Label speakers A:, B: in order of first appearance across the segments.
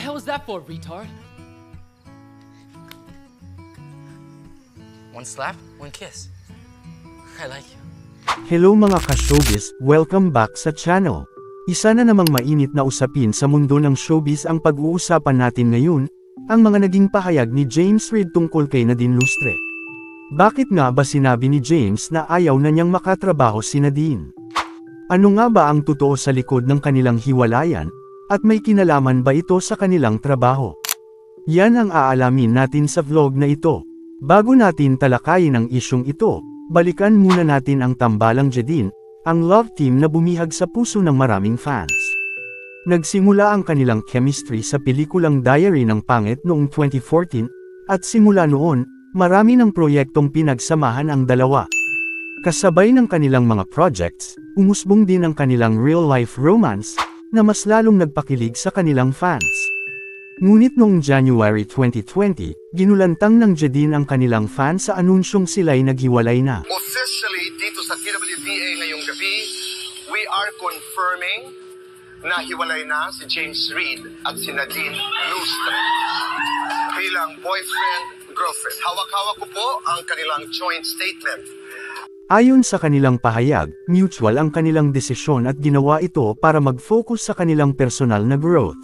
A: hell is that for, retard?
B: One slap, one kiss. I like you.
C: Hello mga ka-showbiz, welcome back sa channel. Isa na namang mainit na usapin sa mundo ng showbiz ang pag-uusapan natin ngayon, ang mga naging pahayag ni James Reid tungkol kay Nadine Lustre. Bakit nga ba sinabi ni James na ayaw na niyang makatrabaho si Nadine? Ano nga ba ang totoo sa likod ng kanilang hiwalayan, at may kinalaman ba ito sa kanilang trabaho? Yan ang aalamin natin sa vlog na ito. Bago natin talakayin ang isyong ito, balikan muna natin ang tambalang Jadine, ang love team na bumihag sa puso ng maraming fans. Nagsimula ang kanilang chemistry sa pelikulang Diary ng Pangit noong 2014, at simula noon, marami ng proyektong pinagsamahan ang dalawa. Kasabay ng kanilang mga projects, umusbong din ang kanilang real-life romance, na mas lalong nagpakilig sa kanilang fans. Ngunit noong January 2020, ginulantang ng Jadine ang kanilang fans sa anunsyong sila'y naghiwalay na.
D: Officially, dito sa TWDA ngayong gabi, we are confirming na hiwalay na si James Reid at si Nadine Lustre bilang boyfriend-girlfriend. Hawak-hawak ko po ang kanilang joint statement.
C: Ayon sa kanilang pahayag, mutual ang kanilang desisyon at ginawa ito para mag-focus sa kanilang personal na growth.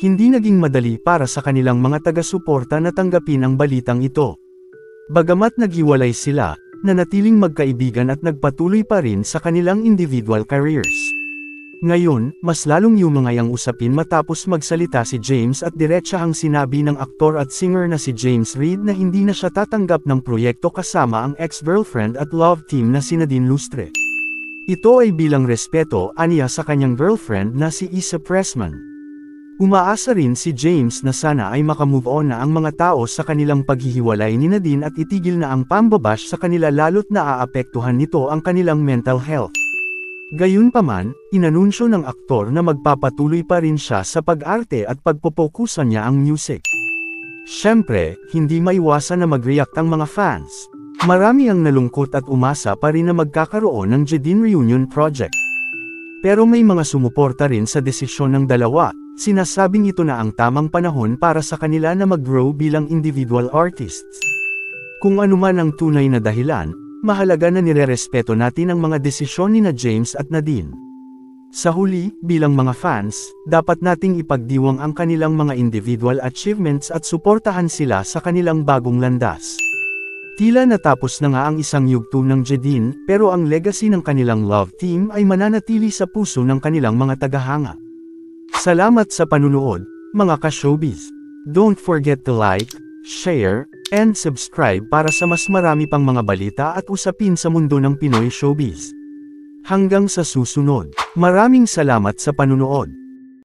C: Hindi naging madali para sa kanilang mga taga-suporta na tanggapin ang balitang ito. Bagamat naghiwalay sila, nanatiling magkaibigan at nagpatuloy pa rin sa kanilang individual careers. Ngayon, mas lalong yumangay ang usapin matapos magsalita si James at diretsahang sinabi ng aktor at singer na si James Reid na hindi na siya tatanggap ng proyekto kasama ang ex-girlfriend at love team na si Nadine Lustre. Ito ay bilang respeto aniya sa kanyang girlfriend na si Issa Pressman. Umaasa rin si James na sana ay makamove on na ang mga tao sa kanilang paghihiwalay ni Nadine at itigil na ang pambabash sa kanila lalo't naaapektuhan nito ang kanilang mental health. Gayunpaman, inanunsyo ng aktor na magpapatuloy pa rin siya sa pag-arte at pagpopokusan niya ang music. Siyempre, hindi maiwasan na mag-react ang mga fans. Marami ang nalungkot at umasa pa rin na magkakaroon ng Jadine reunion project. Pero may mga sumuporta rin sa desisyon ng dalawa, sinasabing ito na ang tamang panahon para sa kanila na mag-grow bilang individual artists. Kung anuman ang tunay na dahilan, mahalaga na nirerespeto natin ang mga desisyon ni na James at Nadine. Sa huli, bilang mga fans, dapat nating ipagdiwang ang kanilang mga individual achievements at suportahan sila sa kanilang bagong landas. Tila natapos na nga ang isang yugto ng Jadine, pero ang legacy ng kanilang love team ay mananatili sa puso ng kanilang mga tagahanga. Salamat sa panunood, mga ka-showbiz. Don't forget to like, share, and subscribe para sa mas marami pang mga balita at usapin sa mundo ng Pinoy showbiz. Hanggang sa susunod, maraming salamat sa panunood.